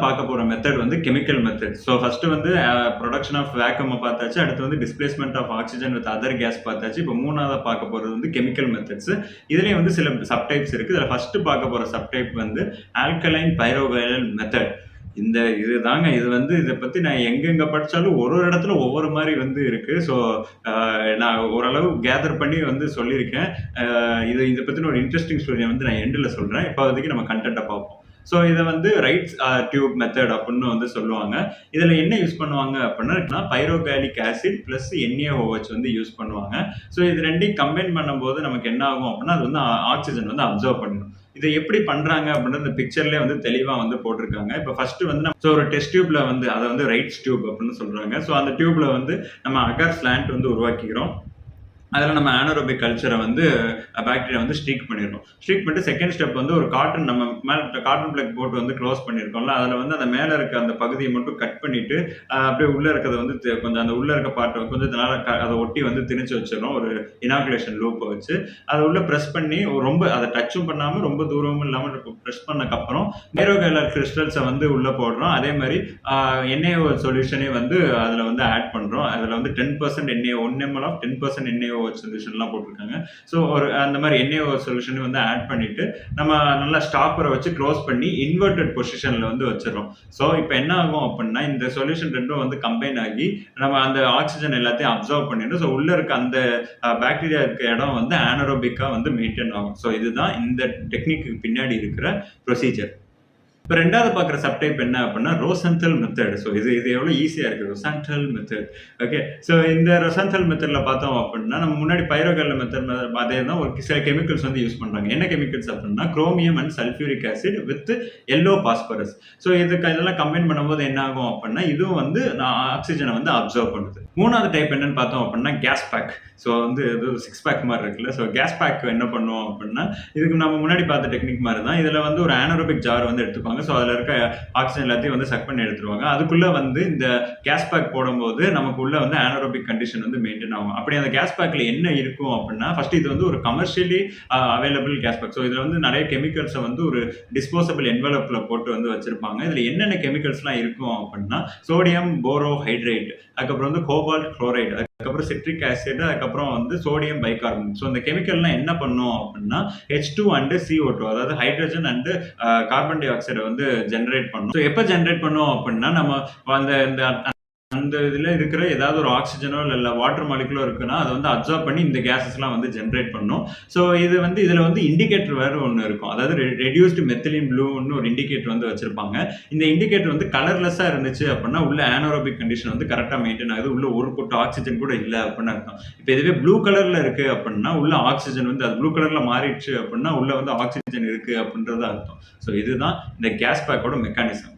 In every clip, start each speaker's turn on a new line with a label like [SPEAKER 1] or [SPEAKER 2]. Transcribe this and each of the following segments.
[SPEAKER 1] பார்க்க போற மெத்தட் வந்து கெமிக்கல் மெத்தட். ஸோ ஃபர்ஸ்ட் வந்து புரொடக்ஷன் ஆஃப் வேக்கம் பார்த்தாச்சு. அடுத்து வந்து displacement of oxygen with other gas பார்த்தாச்சு. இப்போ மூணாவதா பார்க்க போறது வந்து கெமிக்கல் மெத்தட்ஸ். இதுலயும் வந்து சில சப்டைப்ஸ் இருக்கு. இதுல ஃபர்ஸ்ட் பார்க்க போற சப்டைப் வந்து ஆல்கலைன் பைரோவைரல் மெத்தட். இதுதாங்க. இது வந்து இத பத்தி நான் எங்கெங்க படிச்சாலும் ஒரு இடத்துல ஒவ்வொரு மாரி வந்து இருக்கு. ஸோ நான் ஓரளவு கேதர் பண்ணி வந்து சொல்லியிருக்கேன். இத பத்தின ஒரு இன்ட்ரஸ்டிங் ஸ்டோரிய வந்து நான் எண்டுல சொல்றேன். இப்போதைக்கு நம்ம கன்டென்ட்ட பார்ப்போம். ஸோ இத வந்து ரைட்ஸ் டியூப் மெத்தட் அப்படின்னு வந்து சொல்லுவாங்க. இதுல என்ன யூஸ் பண்ணுவாங்க அப்படின்னா பைரோகாலிக் ஆசிட் பிளஸ் NaOH வந்து யூஸ் பண்ணுவாங்க. ஸோ இது ரெண்டையும் கம்பைன் பண்ணும்போது நமக்கு என்ன ஆகும் அப்படின்னா அது வந்து ஆக்ஸிஜன் வந்து அப்சர்வ் பண்ணிடும். இதை எப்படி பண்றாங்க அப்படின்ற இந்த பிக்சர்லயே வந்து தெளிவா வந்து போட்டிருக்காங்க. இப்போ ஃபர்ஸ்ட் வந்து ஒரு டெஸ்ட் டியூப்ல வந்து அதை வந்து ரைட்ஸ் டியூப் அப்படின்னு சொல்றாங்க. ஸோ அந்த டியூப்ல வந்து நம்ம அகர் ஸ்லாண்ட் வந்து உருவாக்கிக்கிறோம். அதில் நம்ம ஆனரோபிக் கல்ச்சரை வந்து பாக்டீரியா வந்து ஸ்ட்ரீக் பண்ணிடுறோம். ஸ்ட்ரீக் பண்ணிட்டு செகண்ட் ஸ்டெப் வந்து ஒரு காட்டன் நம்ம மேலே காட்டன் பிளக் போட்டு வந்து க்ளோஸ் பண்ணியிருக்கோம்ல, அதில் வந்து அந்த மேலே இருக்க அந்த பகுதியை மட்டும் கட் பண்ணிட்டு அப்படியே உள்ளே இருக்கிறத வந்து கொஞ்சம் அந்த உள்ளே இருக்க பாட்டை கொஞ்சம் அதை ஒட்டி வந்து திணிச்சு வச்சிடறோம். ஒரு இனாகுலேஷன் லூப்பை வச்சு அதை உள்ள ப்ரெஸ் பண்ணி ரொம்ப அதை டச்சும் பண்ணாமல் ரொம்ப தூரமும் இல்லாமல் ப்ரெஸ் பண்ணக்கப்புறம் பைரோகேலர் கிறிஸ்டல்ஸை வந்து உள்ளே போடுறோம். அதே மாதிரி NaO சொல்யூஷனே வந்து அதில் வந்து ஆட் பண்ணுறோம். அதில் வந்து 10% NaO 1 ml ஆஃப் 10% NaO சொல்யூஷன்லாம் போட்டிருக்காங்க. ஸோ ஒரு அந்த மாதிரி NaO சொல்யூஷன் வந்து ஆட் பண்ணிட்டு நம்ம நல்லா ஸ்டாப்பரை வச்சு க்ளோஸ் பண்ணி இன்வெர்டட் பொசிஷன்ல வந்து வச்சிடறோம். ஸோ இப்போ என்ன ஆகும் அப்படின்னா இந்த சொல்யூஷன் ரெண்டும் வந்து கம்பைன் ஆகி நம்ம அந்த ஆக்சிஜன் எல்லாத்தையும் அப்சர்வ் பண்ணிடும். ஸோ உள்ள இருக்க அந்த பாக்டீரியா இருக்க இடம் வந்து ஆனரோபிக்கா வந்து மெயின்டைன் ஆகும். ஸோ இதுதான் இந்த டெக்னிக்கு பின்னாடி இருக்கிற ப்ரொசீஜர். இப்போ ரெண்டாவது பார்க்குற சப்டைப் என்ன அப்படின்னா ரோசன்தல் மெத்தட். ஸோ இது எவ்வளோ ஈஸியாக இருக்குது, ரொசன்தல் மெத்தட். ஓகே, ஸோ இந்த ரொசன்தல் மெத்தடில் பார்த்தோம் அப்படின்னா நம்ம முன்னாடி பைரோகேல மெத்தட் அதே தான் ஒரு சில கெமிக்கல்ஸ் வந்து யூஸ் பண்ணுறாங்க. என்ன கெமிக்கல்ஸ் அப்படின்னா chromium and sulphuric acid with yellow phosphorus. So இதெல்லாம் கம்பைன் பண்ணும்போது என்ன ஆகும் அப்படின்னா இதுவும் வந்து ஆக்சிஜனை வந்து அப்சர்வ் பண்ணுது. மூணாவது டைப் என்னன்னு பார்த்தோம் அப்படின்னா கேஸ் பேக். ஸோ வந்து இது 6 பேக் மாதிரி இருக்குல்ல. ஸோ கேஸ் பேக் என்ன பண்ணுவோம் அப்படின்னா இதுக்கு நம்ம முன்னாடி பார்த்த டெக்னிக் மாதிரி தான். இதில் வந்து ஒரு ஆனரோபிக் ஜார் வந்து எடுத்துப்பாங்க. ஸோ அதில் இருக்க ஆக்சிஜன் எல்லாத்தையும் வந்து சக் பண்ணி எடுத்துருவாங்க. அதுக்குள்ளே வந்து இந்த கேஸ் பேக் போடும்போது நமக்கு உள்ள வந்து ஆனரோபிக் கண்டிஷன் வந்து மெயின்டைன் ஆகும். அப்படி அந்த கேஸ் பேக்கில் என்ன இருக்கும் அப்படின்னா ஃபர்ஸ்ட் இது வந்து ஒரு commercially available gas pack. So இதில் வந்து நிறைய கெமிக்கல்ஸை வந்து ஒரு டிஸ்போசபிள் என்வலப்பில் போட்டு வந்து வச்சிருப்பாங்க. இதில் என்னென்ன கெமிக்கல்ஸ்லாம் இருக்கும் அப்படின்னா சோடியம் போரோ ஹைட்ரேட், அதுக்கப்புறம் வந்து கோபால்ட் குளோரைடு, அதுக்கப்புறம் சிட்ரிக் ஆசிட், அதுக்கப்புறம் வந்து சோடியம் பைகார்பனேட். ஸோ இந்த கெமிக்கல்லாம் என்ன பண்ணும் அப்படின்னா H2 அண்ட் CO2 அதாவது ஹைட்ரஜன் அண்ட் கார்பன் டை ஆக்சைடை வந்து ஜென்ரேட் பண்ணும். ஸோ எப்போ ஜென்ரேட் பண்ணும் அப்படின்னா நம்ம அந்த இதில் இருக்கிற ஏதாவது ஒரு ஆக்சிஜனோ இல்லை வாட்டர் மாலிகுலோ இருக்குன்னா அதை வந்து அப்சர்வ் பண்ணி இந்த கேஸஸ்லாம் வந்து ஜென்ரேட் பண்ணும். ஸோ இது வந்து இதில் வந்து இண்டிகேட்டர் வேறு ஒன்று இருக்கும். அதாவது ரெடியூஸ்டு மெத்திலின் ப்ளூன்னு ஒரு இண்டிகேட்டர் வந்து வச்சிருப்பாங்க. இந்த இண்டிகேட்டர் வந்து கலர்லெஸ்ஸாக இருந்துச்சு அப்படின்னா உள்ள ஆனரோபிக் கண்டிஷன் வந்து கரெக்டாக மெயின்டைன் ஆகுது. உள்ள ஒரு பொட்டு ஆக்சிஜன் கூட இல்லை அப்படின்னு அர்த்தம். இப்போ இதுவே ப்ளூ கலரில் இருக்கு அப்படின்னா உள்ள ஆக்சிஜன் வந்து அது ப்ளூ கலரில் மாறிடுச்சு அப்படின்னா உள்ள வந்து ஆக்சிஜன் இருக்கு அப்படின்றது அர்த்தம். ஸோ இதுதான் இந்த கேஸ் பேக்கோட மெக்கானிசம்.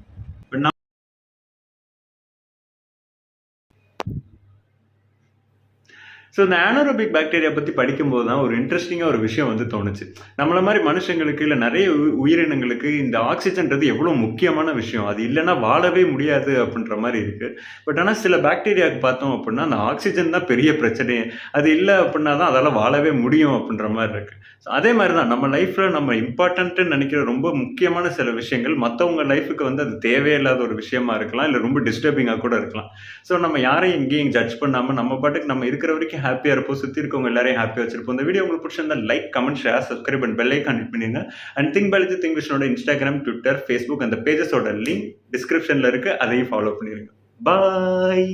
[SPEAKER 1] ஸோ இந்த ஆனரோபிக் பாக்டீரியா பற்றி படிக்கும்போது தான் ஒரு இன்ட்ரெஸ்டிங்காக ஒரு விஷயம் வந்து தோணுச்சு. நம்மள மாதிரி மனுஷங்களுக்கு இல்லை நிறைய உயிரினங்களுக்கு இந்த ஆக்சிஜன்றது எவ்வளோ முக்கியமான விஷயம். அது இல்லைன்னா வாழவே முடியாது அப்படின்ற மாதிரி இருக்குது. பட் ஆனால் சில பாக்டீரியாவுக்கு பார்த்தோம் அப்படின்னா அந்த ஆக்சிஜன் தான் பெரிய பிரச்சனையே. அது இல்லை அப்படின்னா தான் அதால் வாழவே முடியும் அப்படின்ற மாதிரி இருக்குது. அதே மாதிரி தான் நம்ம லைஃப்பில் நம்ம இம்பார்ட்டன்ட்டுன்னு நினைக்கிற ரொம்ப முக்கியமான சில விஷயங்கள் மற்றவங்க லைஃபுக்கு வந்து அது தேவையில்லாத ஒரு விஷயமா இருக்கலாம், இல்லை ரொம்ப டிஸ்டர்பிங்காக கூட இருக்கலாம். ஸோ நம்ம யாரையும் எங்கேயும் ஜட்ஜ் பண்ணாமல் நம்ம பாட்டுக்கு நம்ம இருக்கிற வரைக்கும் ஹாப்பியாக இருப்போம், சுற்றி இருக்கவங்க எல்லாரையும் ஹாப்பியாக வச்சிருப்போம். இந்த வீடியோ உங்களுக்கு பிடிச்சிருந்தா like, comment, share, subscribe and bell icon hit பண்ணிடுங்க. அண்ட் திங்க் பாலாஜி திங்க் விஷனோட இன்ஸ்டாகிராம், ட்விட்டர், ஃபேஸ்புக் அந்த பேஜஸோட லிங்க் டிஸ்கிரிப்ஷனில் இருக்குது. அதையும் ஃபாலோ பண்ணிடுங்க. பாய்.